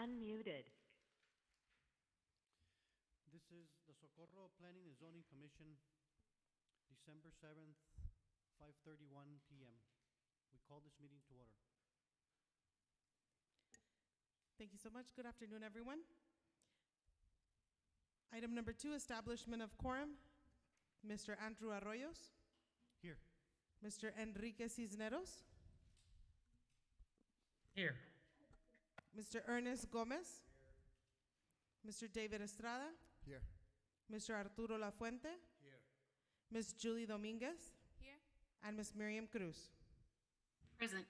unmuted. This is the Socorro Planning and Zoning Commission, December 7th, 5:31 p.m. We call this meeting to order. Thank you so much. Good afternoon, everyone. Item number 2, Establishment of Quorum. Mr. Andrew Arroyos. Here. Mr. Enrique Cisneros. Here. Mr. Ernest Gomez. Mr. David Estrada. Here. Mr. Arturo Lafuente. Here. Ms. Julie Dominguez. Here. And Ms. Miriam Cruz. Present.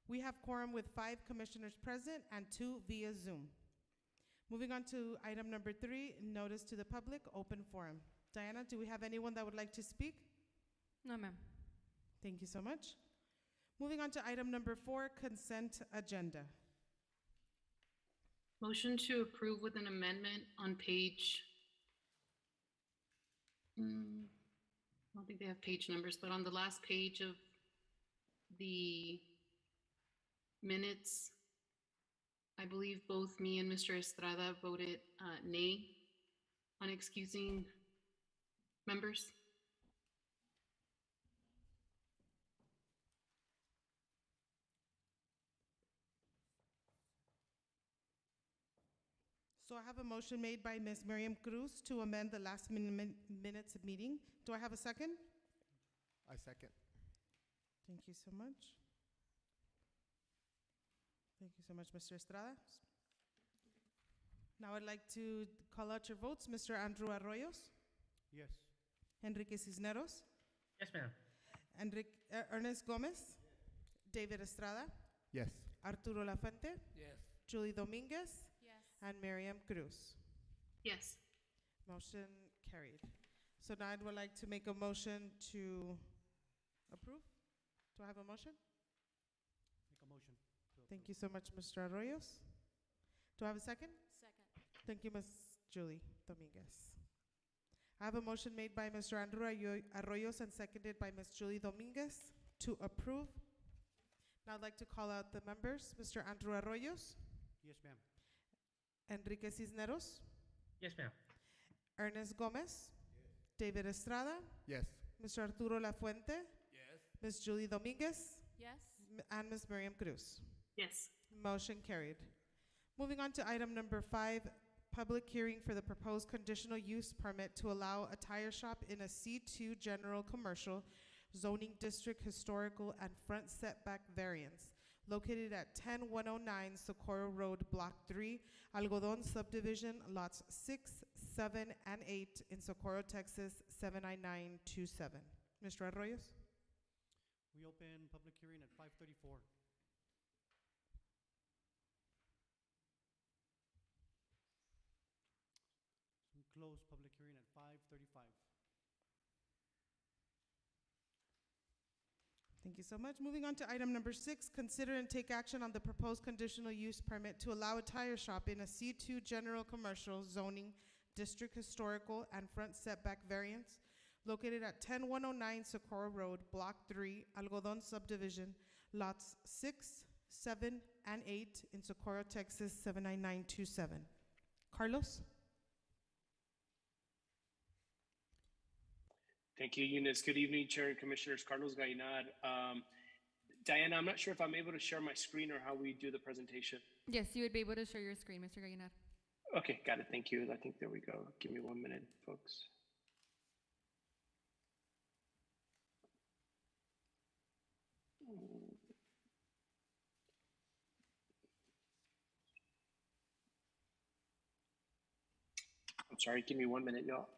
We have quorum with 5 commissioners present and 2 via Zoom. Moving on to item number 3, notice to the public, open forum. Diana, do we have anyone that would like to speak? No, ma'am. Thank you so much. Moving on to item number 4, consent agenda. Motion to approve with an amendment on page, I don't think they have page numbers, but on the last page of the minutes, I believe both me and Mr. Estrada voted nay on excusing members. So I have a motion made by Ms. Miriam Cruz to amend the last minutes of meeting. Do I have a second? I second. Thank you so much. Thank you so much, Mr. Estrada. Now I'd like to call out your votes. Mr. Andrew Arroyos, Yes. Enrique Cisneros, Yes, ma'am. Ernest Gomez, David Estrada, Yes. Arturo Lafuente, Yes. Julie Dominguez, Yes. and Miriam Cruz. Yes. Motion carried. So now I would like to make a motion to approve. Do I have a motion? Make a motion. Thank you so much, Mr. Arroyos. Do I have a second? Second. Thank you, Ms. Julie Dominguez. I have a motion made by Mr. Andrew Arroyos and seconded by Ms. Julie Dominguez to approve. Now I'd like to call out the members. Mr. Andrew Arroyos, Yes, ma'am. Enrique Cisneros, Yes, ma'am. Ernest Gomez, David Estrada, Yes. Mr. Arturo Lafuente, Yes. Ms. Julie Dominguez, Yes. and Ms. Miriam Cruz. Yes. Motion carried. Moving on to item number 5, public hearing for the proposed conditional use permit to allow a tire shop in a C2 general commercial zoning district historical and front setback variance located at 10109 Socorro Road, Block 3, Algodon Subdivision, lots 6, 7, and 8 in Socorro, Texas, 79927. Mr. Arroyos? We open public hearing at 5:34. We close public hearing at 5:35. Thank you so much. Moving on to item number 6, consider and take action on the proposed conditional use permit to allow a tire shop in a C2 general commercial zoning district historical and front setback variance located at 10109 Socorro Road, Block 3, Algodon Subdivision, lots 6, 7, and 8 in Socorro, Texas, 79927. Carlos? Thank you, Eunice. Good evening, Chair and Commissioners. Carlos Gallinard. Diana, I'm not sure if I'm able to share my screen or how we do the presentation. Yes, you would be able to share your screen, Mr. Gallinar. Okay, got it. Thank you. I think there we go. Give me 1 minute, folks. I'm sorry, give me 1 minute, y'all.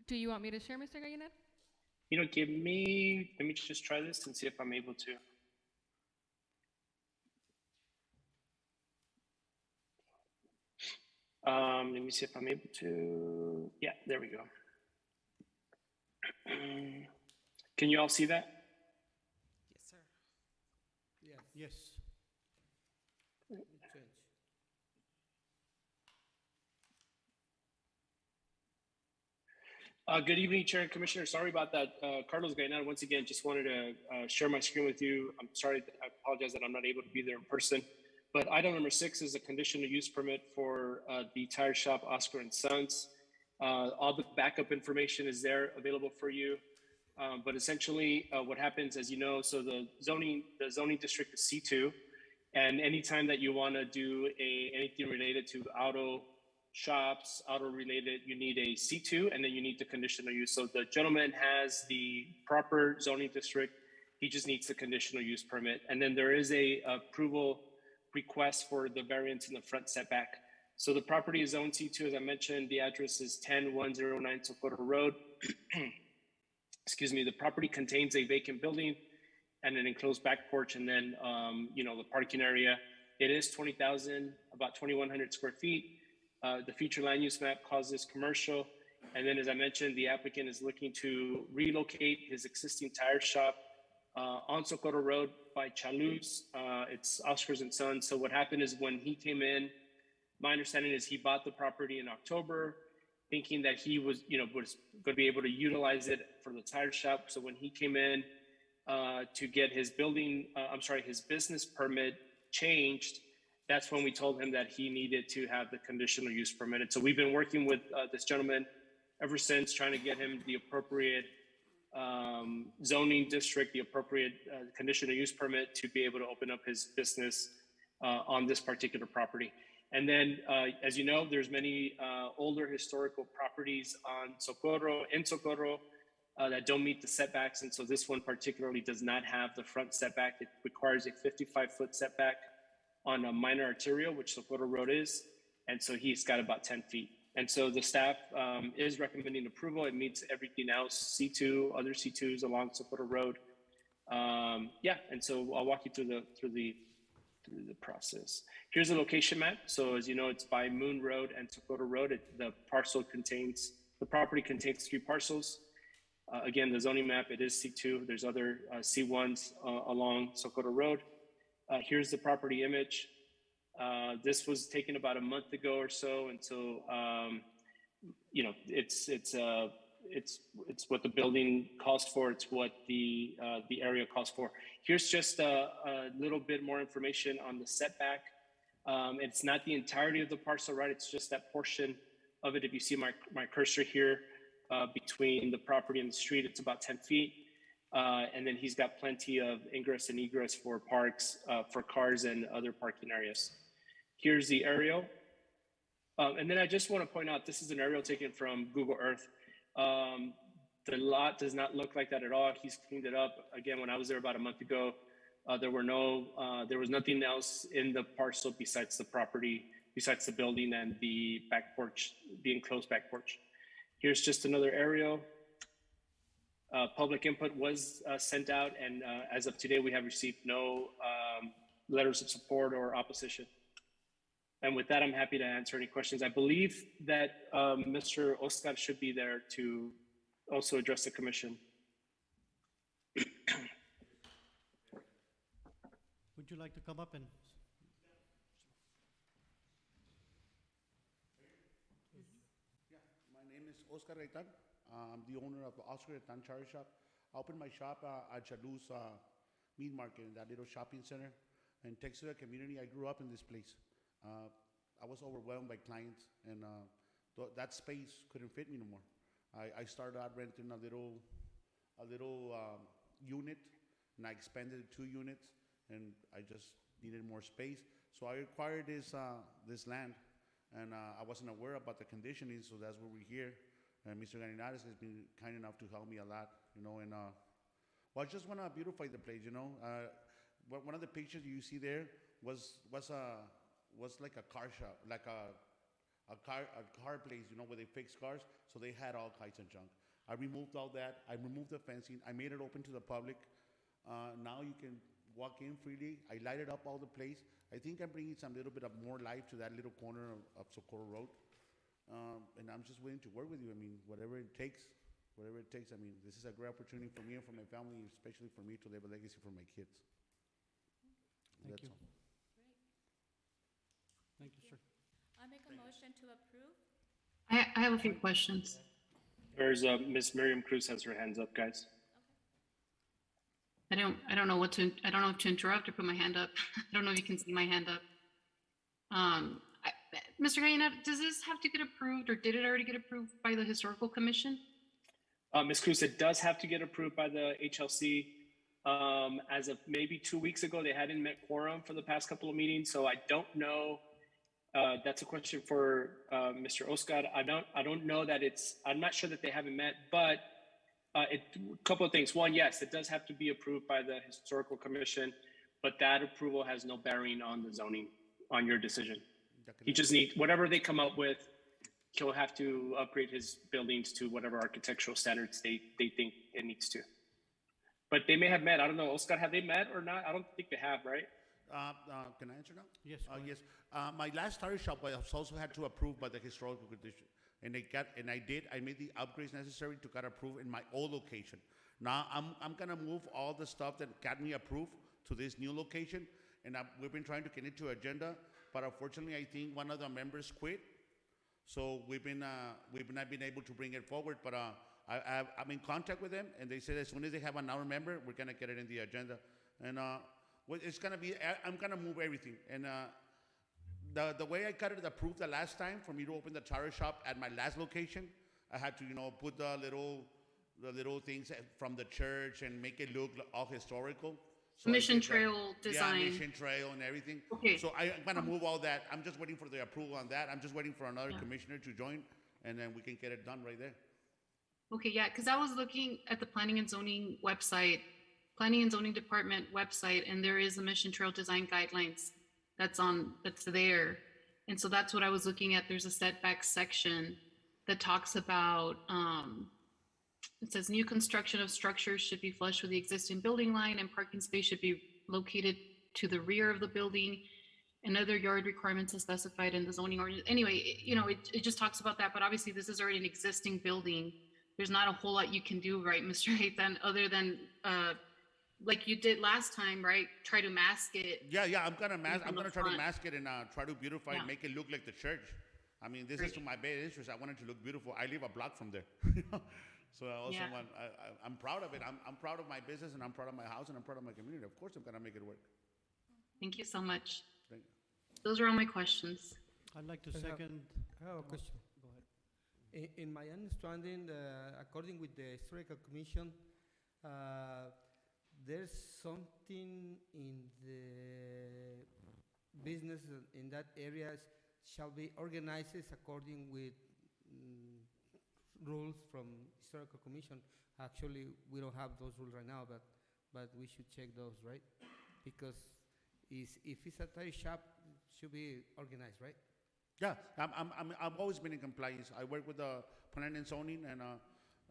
Do you want me to share, Mr. Gallinar? You know, let me just try this and see if I'm able to. Let me see if I'm able to, yeah, there we go. Can you all see that? Yes, sir. Yes. Yes. Change. Good evening, Chair and Commissioner. Sorry about that. Carlos Gallinard, once again, just wanted to share my screen with you. I'm sorry, I apologize that I'm not able to be there in person. But item number 6 is a conditional use permit for the tire shop Oscar and Sons. All the backup information is there available for you. But essentially, what happens, as you know, so the zoning district is C2, and anytime that you want to do anything related to auto shops, auto related, you need a C2, and then you need the conditional use. So the gentleman has the proper zoning district. He just needs the conditional use permit. And then there is a approval request for the variance in the front setback. So the property is zone C2, as I mentioned. The address is 10109 Socorro Road. Excuse me. The property contains a vacant building and an enclosed back porch, and then the parking area. It is 20,000, about 2,100 square feet. The future land use map calls this commercial. And then, as I mentioned, the applicant is looking to relocate his existing tire shop on Socorro Road by Chaluz. It's Oscars and Sons. So what happened is when he came in, my understanding is he bought the property in October, thinking that he was going to be able to utilize it for the tire shop. So when he came in to get his his business permit changed, that's when we told him that he needed to have the conditional use permit. And so we've been working with this gentleman ever since, trying to get him the appropriate zoning district, the appropriate conditional use permit to be able to open up his business on this particular property. And then, as you know, there's many older historical properties in Socorro that don't meet the setbacks. And so this one particularly does not have the front setback. It requires a 55-foot setback on a minor arterial, which Socorro Road is. And so he's got about 10 feet. And so the staff is recommending approval. It meets everything else, C2, other C2s along Socorro Road. And so I'll walk you through the process. Here's the location map. So as you know, it's by Moon Road and Socorro Road. The property contains 3 parcels. Again, the zoning map, it is C2. There's other C1s along Socorro Road. Here's the property image. This was taken about a month ago or so, and so it's what the building calls for. It's what the area calls for. Here's just a little bit more information on the setback. It's not the entirety of the parcel, right? It's just that portion of it. If you see my cursor here between the property and the street, it's about 10 feet. And then he's got plenty of ingress and egress for parks, for cars and other parking areas. Here's the aerial. And then I just want to point out, this is an aerial taken from Google Earth. The lot does not look like that at all. He's cleaned it up. Again, when I was there about a month ago, there was nothing else in the parcel besides the property, besides the building and the back porch, the enclosed back porch. Here's just another aerial. Public input was sent out, and as of today, we have received no letters of support or opposition. And with that, I'm happy to answer any questions. I believe that Mr. Oscar should be there to also address the commission. Would you like to come up and? My name is Oscar Reitan. I'm the owner of the Oscar Reitan Tire Shop. I opened my shop at Chaluz Meat Market, in that little shopping center in Texas community. I grew up in this place. I was overwhelmed by clients, and that space couldn't fit me no more. I started out renting a little unit, and I expanded to 2 units, and I just needed more space. So I acquired this land, and I wasn't aware about the conditioning, so that's why we're here. And Mr. Garinares has been kind enough to help me a lot, and I just want to beautify the place, One of the pictures you see there was like a car shop, like a car place, where they fix cars. So they had all kinds of junk. I removed all that. I removed the fencing. I made it open to the public. Now you can walk in freely. I lighted up all the place. I think I'm bringing some little bit of more life to that little corner of Socorro Road. And I'm just willing to work with you. Whatever it takes. This is a great opportunity for me and for my family, especially for me to leave a legacy for my kids. Thank you. Great. Thank you, sir. I make a motion to approve. I have a few questions. There's Ms. Miriam Cruz has her hands up, guys. I don't know if to interrupt or put my hand up. I don't know if you can see my hand up. Mr. Gallina, does this have to get approved, or did it already get approved by the Historical Commission? Ms. Cruz, it does have to get approved by the HLC. As of maybe 2 weeks ago, they hadn't met quorum for the past couple of meetings, so I don't know. That's a question for Mr. Oscar. I don't know that I'm not sure that they haven't met, but a couple of things. One, yes, it does have to be approved by the Historical Commission, but that approval has no bearing on the zoning, on your decision. He just needs, whatever they come up with, he'll have to upgrade his buildings to whatever architectural standards they think it needs to. But they may have met. I don't know, Oscar, have they met or not? I don't think they have, right? Can I answer now? Yes, go ahead. Yes. My last tire shop was also had to approve by the historical condition, and I made the upgrades necessary to get approved in my old location. Now I'm gonna move all the stuff that got me approved to this new location, and we've been trying to get into agenda, but unfortunately I think one of the members quit, so we've not been able to bring it forward. But I'm in contact with them, and they said as soon as they have another member, we're gonna get it in the agenda, and it's gonna be, I'm gonna move everything. And the way I got it approved the last time for me to open the tire shop at my last location, I had to, put the little things from the church and make it look all historical. So Mission trail design. Yeah, mission trail and everything. Okay. So I'm gonna move all that. I'm just waiting for the approval on that. I'm just waiting for another commissioner to join, and then we can get it done right there. Okay, yeah, because I was looking at the Planning and Zoning website, Planning and Zoning Department website, and there is a Mission Trail Design Guidelines that's there. And so that's what I was looking at. There's a setback section that talks about, it says new construction of structures should be flush with the existing building line, and parking space should be located to the rear of the building, and other yard requirements as specified in the zoning ordinance. Anyway, it just talks about that, but obviously this is already an existing building. There's not a whole lot you can do, right, Mr. Haythan, other than, like you did last time, right? Try to mask it. Yeah, I'm gonna try to mask it and try to beautify it, Yeah. make it look like the church. I mean, this is to my best interest. I want it to look beautiful. I live a block from there. So I also Yeah. I'm proud of it. I'm proud of my business, and I'm proud of my house, and I'm proud of my community. Of course, I'm gonna make it work. Thank you so much. Thank you. Those are all my questions. I'd like to I have- second. I have a question. Go ahead. In my understanding, according with the Historical Commission, there's something in the business in that area shall be organized according with rules from Historical Commission. Actually, we don't have those rules right now, but we should check those, right? Because if it's a tire shop, it should be organized, right? Yeah, I've always been in compliance. I work with the planning and zoning, and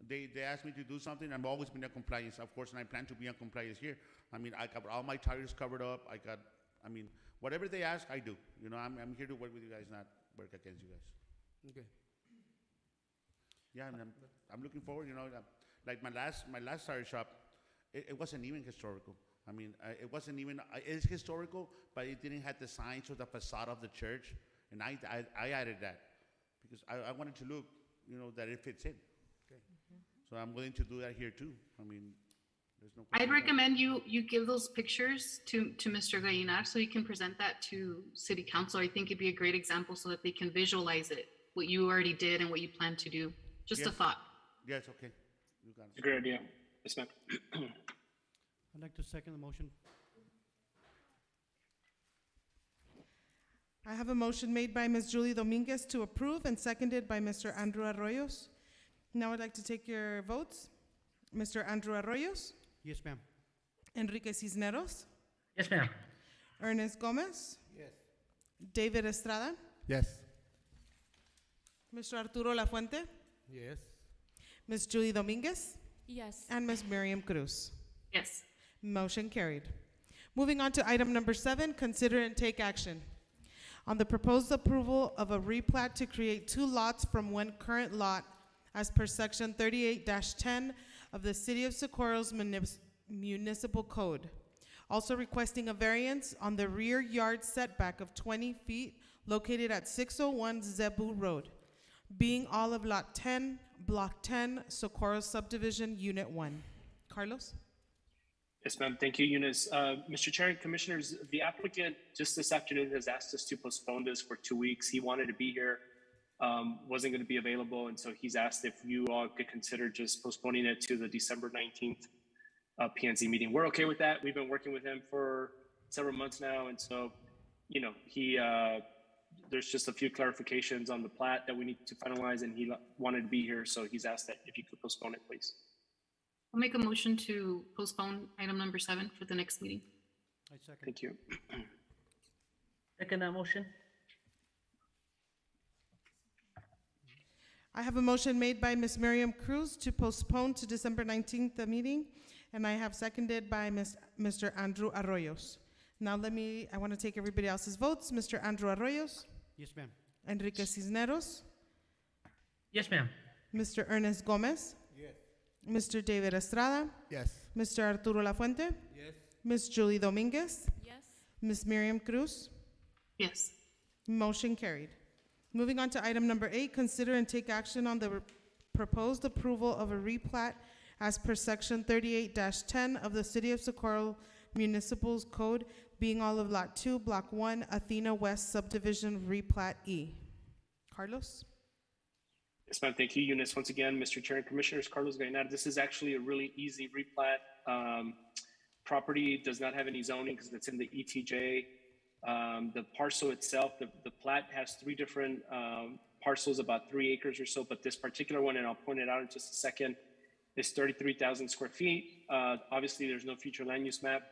they asked me to do something. I've always been in compliance, of course, and I plan to be in compliance here. I mean, I got all my tires covered up. Whatever they ask, I do. I'm here to work with you guys, not work against you guys. Okay. Yeah, and I'm looking forward. Like my last tire shop, it wasn't even historical. I mean, it wasn't even. It's historical, but it didn't have the signs or the facade of the church. And I added that because I wanted to look, that it fits in. Okay. So I'm willing to do that here too. I mean, there's no. I'd recommend you give those pictures to Mr. Gallinar so you can present that to City Council. I think it'd be a great example so that they can visualize it, what you already did and what you plan to do. Just a Yes. thought. Yes, okay. You got It's a it. great idea. Yes, ma'am. I'd like to second the motion. I have a motion made by Ms. Julie Dominguez to approve and seconded by Mr. Andrew Arroyos. Now I'd like to take your votes. Mr. Andrew Arroyos, Yes, ma'am. Enrique Cisneros, Yes, ma'am. Ernest Gomez, Yes. David Estrada, Yes. Mr. Arturo Lafuente, Yes. Ms. Julie Dominguez, Yes. and Ms. Miriam Cruz. Yes. Motion carried. Moving on to item number 7, consider and take action on the proposed approval of a replat to create 2 lots from one current lot as per section 38-10 of the City of Socorro's municipal code. Also requesting a variance on the rear yard setback of 20 feet located at 601 Zebu Road, being all of Lot 10, Block 10, Socorro Subdivision, Unit 1. Carlos? Yes, ma'am. Thank you, Eunice. Mr. Chair and Commissioners, the applicant just this afternoon has asked us to postpone this for 2 weeks. He wanted to be here, wasn't going to be available, and so he's asked if you all could consider just postponing it to the December 19th PNC meeting. We're okay with that. We've been working with him for several months now, and so, you know, there's just a few clarifications on the plat that we need to finalize, and he wanted to be here, so he's asked that if you could postpone it, please. I'll make a motion to postpone item number 7 for the next meeting. I second. Thank you. Second that motion. I have a motion made by Ms. Miriam Cruz to postpone to December 19th the meeting, and I have seconded by Mr. Andrew Arroyos. Now I want to take everybody else's votes. Mr. Andrew Arroyos, Yes, ma'am. Enrique Cisneros, Yes, ma'am. Mr. Ernest Gomez, Yes. Mr. David Estrada, Yes. Mr. Arturo Lafuente, Yes. Ms. Julie Dominguez, Yes. Ms. Miriam Cruz. Yes. Motion carried. Moving on to item number 8, consider and take action on the proposed approval of a replat as per section 38-10 of the City of Socorro Municipal Code, being all of Lot 2, Block 1, Athena West Subdivision Replat E. Carlos? Yes, ma'am. Thank you, Eunice. Once again, Mr. Chair and Commissioners, Carlos Gainard. This is actually a really easy replat. Property does not have any zoning because it's in the ETJ. The parcel itself, the plat has 3 different parcels, about 3 acres or so, but this particular one, and I'll point it out in just a second, is 33,000 square feet. Obviously, there's no future land use map.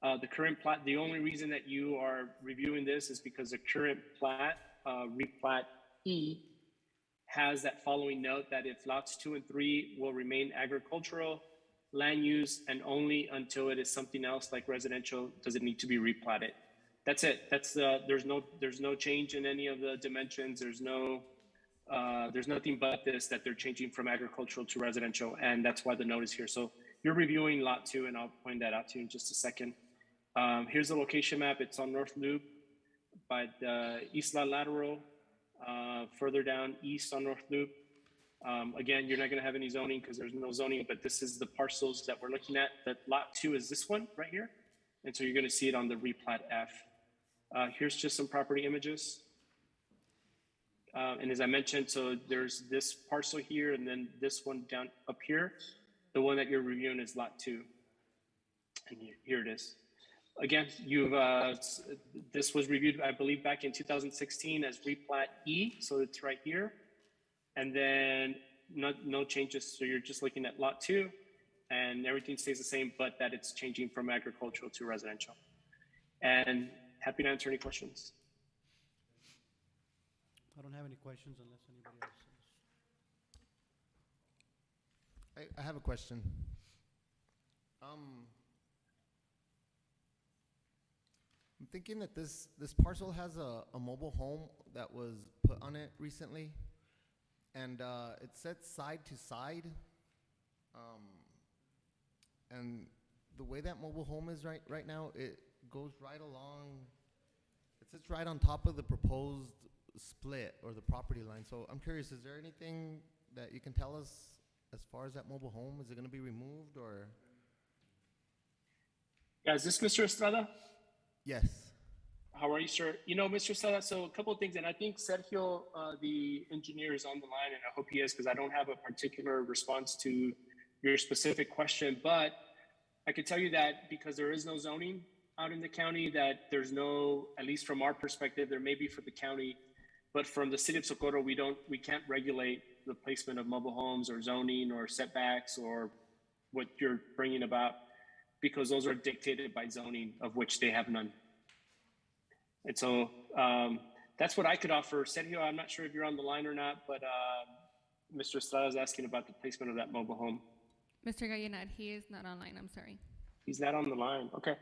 The current plat, the only reason that you are reviewing this is because the current plat, replat E, has that following note that if lots 2 and 3 will remain agricultural land use and only until it is something else like residential, does it need to be replatted. That's it. That's there's no change in any of the dimensions. There's nothing but this, that they're changing from agricultural to residential, and that's why the note is here. So you're reviewing lot 2, and I'll point that out to you in just a second. Here's the location map. It's on North Loop by the Isla Lateral, further down east on North Loop. Again, you're not going to have any zoning because there's no zoning, but this is the parcels that we're looking at. That lot 2 is this one right here, and so you're going to see it on the replat F. Here's just some property images. And as I mentioned, so there's this parcel here and then this one down up here. The one that you're reviewing is lot 2. And here it is. Again, this was reviewed, I believe, back in 2016 as replat E. So it's right here. And then no changes. So you're just looking at lot 2 and everything stays the same, but that it's changing from agricultural to residential. And happy to answer any questions. I don't have any questions unless anybody else does. I have a question. I'm thinking that this parcel has a mobile home that was put on it recently, and it sets side to side. And the way that mobile home is right now, it goes right along. It sits right on top of the proposed split or the property line. So I'm curious, is there anything that you can tell us as far as that mobile home? Is it going to be removed or? Yeah, is this Mr. Estrada? Yes. How are you, sir? You know, Mr. Estrada, so a couple of things, and I think Sergio, the engineer, is on the line, and I hope he is, because I don't have a particular response to your specific question, but I can tell you that because there is no zoning out in the county, that there's no, at least from our perspective, there may be for the county, but from the City of Socorro, we can't regulate the placement of mobile homes or zoning or setbacks or what you're bringing about, because those are dictated by zoning, of which they have none. And so that's what I could offer. Sergio, I'm not sure if you're on the line or not, but Mr. Estrada is asking about the placement of that mobile home. Mr. Gallinat, he is not online, I'm sorry. He's not on the line. Okay.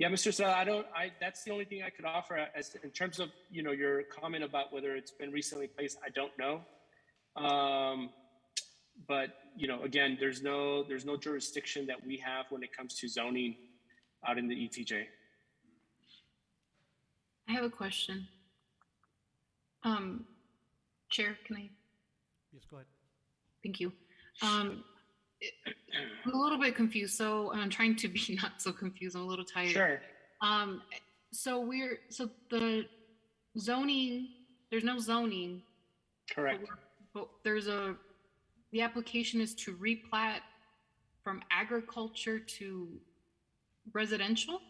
Yeah, Mr. Estrada, that's the only thing I could offer as in terms of, you know, your comment about whether it's been recently placed. I don't know. But, you know, again, there's no jurisdiction that we have when it comes to zoning out in the ETJ. I have a question. Chair, can I? Yes, go ahead. Thank you. I'm a little bit confused, so I'm trying to be not so confused. I'm a little tired. Sure. So the zoning, there's no zoning. Correct. But the application is to replat from agriculture to residential?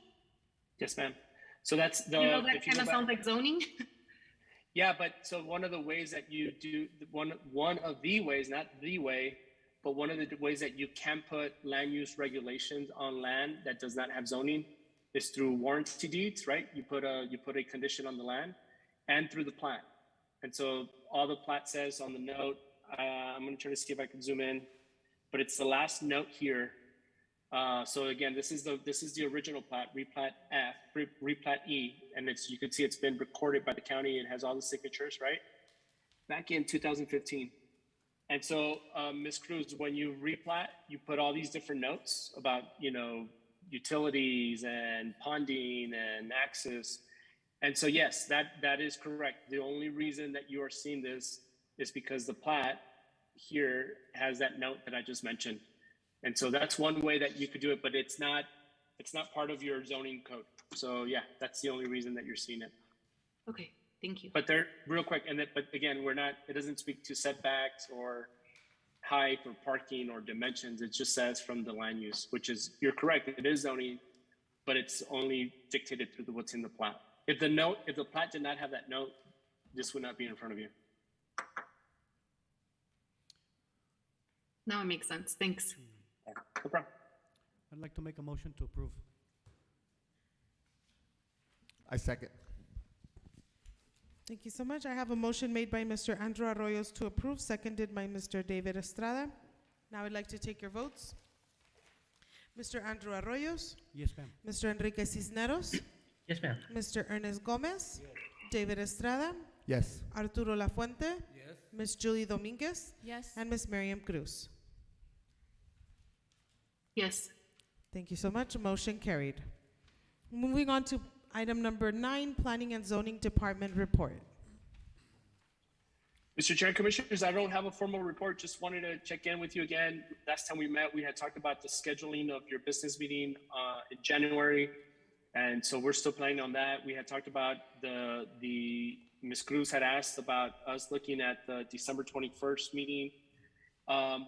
Yes, ma'am. So that's the. You know, that if you kind go of back- sounds like zoning. Yeah, but so one of the ways that you do one of the ways, not the way, but one of the ways that you can put land use regulations on land that does not have zoning is through warranty deeds, right? You put a condition on the land, and through the plat. And so all the plat says on the note, I'm going to try to see if I can zoom in, but it's the last note here. So again, this is the original plat, replat F, replat E, and you can see it's been recorded by the county. It has all the signatures, right? Back in 2015. And so, Ms. Cruz, when you replat, you put all these different notes about, utilities and ponding and access. And so, yes, that is correct. The only reason that you are seeing this is because the plat here has that note that I just mentioned. And so that's one way that you could do it, but it's not part of your zoning code. So yeah, that's the only reason that you're seeing it. Okay, thank you. But they're real quick, but again, it doesn't speak to setbacks or height or parking or dimensions. It just says from the land use, which is, you're correct, it is zoning, but it's only dictated through what's in the plat. If the plat did not have that note, this would not be in front of you. Now it makes sense. Thanks. No problem. I'd like to make a motion to approve. I second. Thank you so much. I have a motion made by Mr. Andrew Arroyos to approve, seconded by Mr. David Estrada. Now I'd like to take your votes. Mr. Andrew Arroyos, Yes, ma'am. Mr. Enrique Cisneros, Yes, ma'am. Mr. Ernest Gomez, David Estrada, Yes. Arturo Lafuente, Yes. Ms. Julie Dominguez, Yes. and Ms. Miriam Cruz. Yes. Thank you so much. Motion carried. Moving on to item number 9, Planning and Zoning Department report. Mr. Chair, Commissioners, I don't have a formal report. Just wanted to check in with you again. Last time we met, we had talked about the scheduling of your business meeting in January. And so we're still planning on that. We had talked about Ms. Cruz had asked about us looking at the December 21st meeting.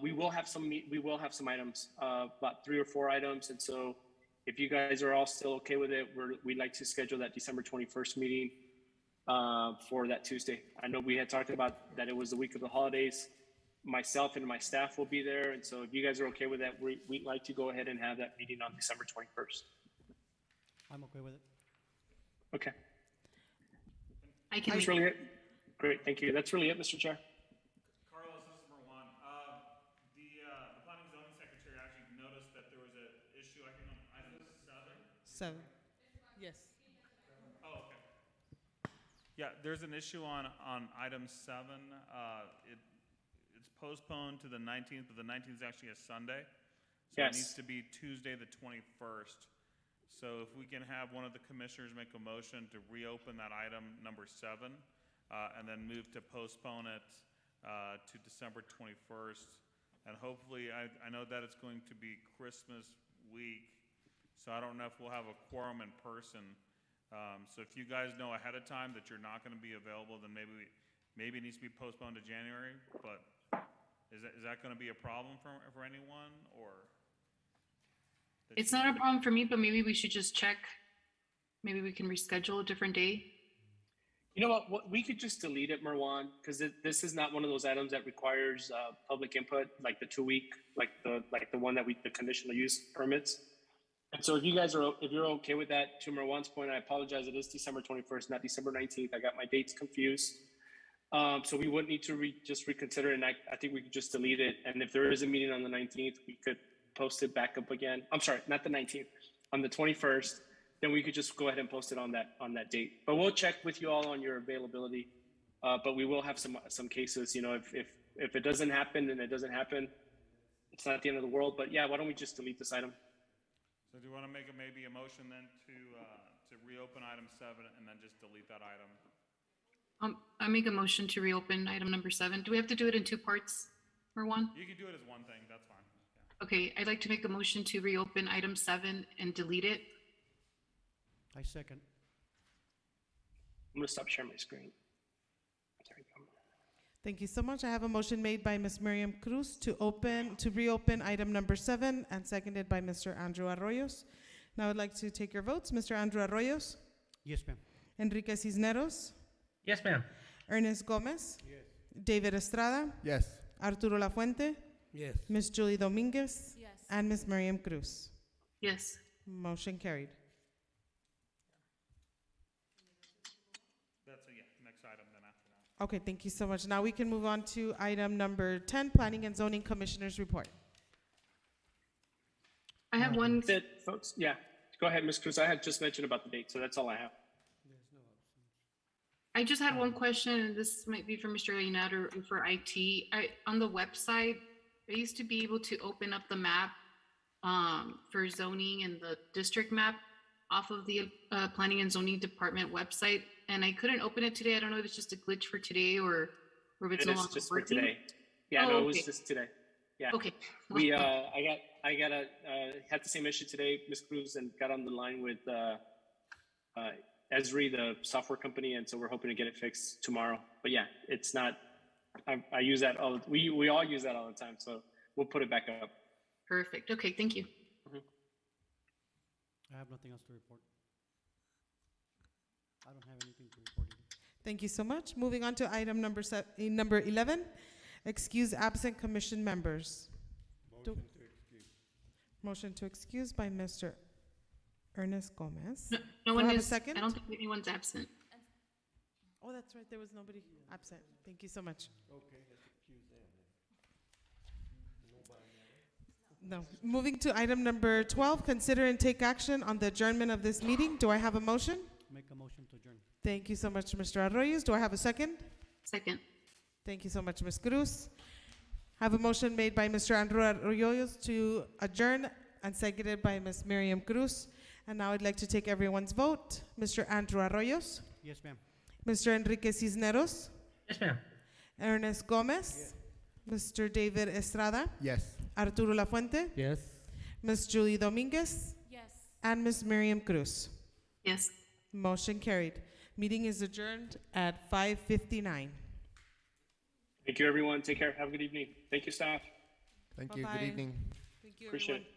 We will have some items, about 3 or 4 items. And so if you guys are all still okay with it, we'd like to schedule that December 21st meeting for that Tuesday. I know we had talked about that it was the week of the holidays. Myself and my staff will be there. And so if you guys are okay with that, we'd like to go ahead and have that meeting on December 21st. I'm okay with it. Okay. I can. That's really it. Great, thank you. That's really it, Mr. Chair. Carlos, this is Marwan. The planning and zoning secretary actually noticed that there was an issue, I think, on item 7. 7. Yes. Oh, okay. Yeah, there's an issue on item 7. It's postponed to the 19th, but the 19th is actually a Sunday. So Yes. it needs to be Tuesday, the 21st. So if we can have one of the commissioners make a motion to reopen that item number 7, and then move to postpone it to December 21st. And hopefully, I know that it's going to be Christmas week, so I don't know if we'll have a quorum in person. So if you guys know ahead of time that you're not going to be available, then maybe it needs to be postponed to January. But is that going to be a problem for anyone, or? It's not a problem for me, but maybe we should just check. Maybe we can reschedule a different day. You know what? We could just delete it, Marwan, because this is not one of those items that requires public input, like the 2-week, like the one that the conditional use permits. And so if you're okay with that, to Marwan's point, I apologize. It is December 21st, not December 19th. I got my dates confused. So we would need to just reconsider, and I think we could just delete it. And if there is a meeting on the 19th, we could post it back up again. I'm sorry, not the 19th, on the 21st. Then we could just go ahead and post it on that date. But we'll check with you all on your availability. But we will have some cases. If it doesn't happen, then it doesn't happen. It's not the end of the world. But yeah, why don't we just delete this item? So do you want to make maybe a motion then to reopen item 7 and then just delete that item? I make a motion to reopen item number 7. Do we have to do it in 2 parts or one? You can do it as one thing. That's fine. Yeah. Okay, I'd like to make a motion to reopen item 7 and delete it. I second. I'm gonna stop sharing my screen. There we go. Thank you so much. I have a motion made by Ms. Miriam Cruz to reopen item number 7 and seconded by Mr. Andrew Arroyos. Now I'd like to take your votes. Mr. Andrew Arroyos, Yes, ma'am. Enrique Cisneros, Yes, ma'am. Ernest Gomez, David Estrada, Yes. Arturo Lafuente, Yes. Ms. Julie Dominguez, Yes. and Ms. Miriam Cruz. Yes. Motion carried. That's, next item then after that. Okay, thank you so much. Now we can move on to item number 10, Planning and Zoning Commissioners Report. I have one. That's it, folks. Yeah, go ahead, Ms. Cruz. I had just mentioned about the date, so that's all I have. I just had one question, and this might be for Mr. Leonard or for IT. On the website, I used to be able to open up the map for zoning and the district map off of the Planning and Zoning Department website, and I couldn't open it today. I don't know if it's just a glitch for today or if it's It no is longer just for working. today. Yeah, Oh, no, it was okay. just today. Yeah. Okay. We, I had the same issue today, Ms. Cruz, and got on the line with Esri, the software company, and so we're hoping to get it fixed tomorrow. But yeah, it's not, I use that we all use that all the time, so we'll put it back up. Perfect. Okay, thank you. I have nothing else to report. I don't have anything to report either. Thank you so much. Moving on to item number 11, excuse absent commission members. Motion to excuse by Mr. Ernest Gomez. No Do I one have a is, second? I don't think anyone's absent. Oh, that's right, there was nobody absent. Thank you so much. No. Moving to item number 12, consider and take action on the adjournment of this meeting. Do I have a motion? Make a motion to adjourn. Thank you so much, Mr. Arroyos. Do I have a second? Second. Thank you so much, Ms. Cruz. I have a motion made by Mr. Andrew Arroyos to adjourn and seconded by Ms. Miriam Cruz. And now I'd like to take everyone's vote. Mr. Andrew Arroyos, Yes, ma'am. Mr. Enrique Cisneros, Yes, ma'am. Ernest Gomez, Mr. David Estrada, Yes. Arturo Lafuente, Yes. Ms. Julie Dominguez, Yes. and Ms. Miriam Cruz. Yes. Motion carried. Meeting is adjourned at 5:59. Thank you, everyone. Take care. Have a good evening. Thank you, staff. Thank you. Bye-bye. Good evening. Thank you, Appreciate everyone. it.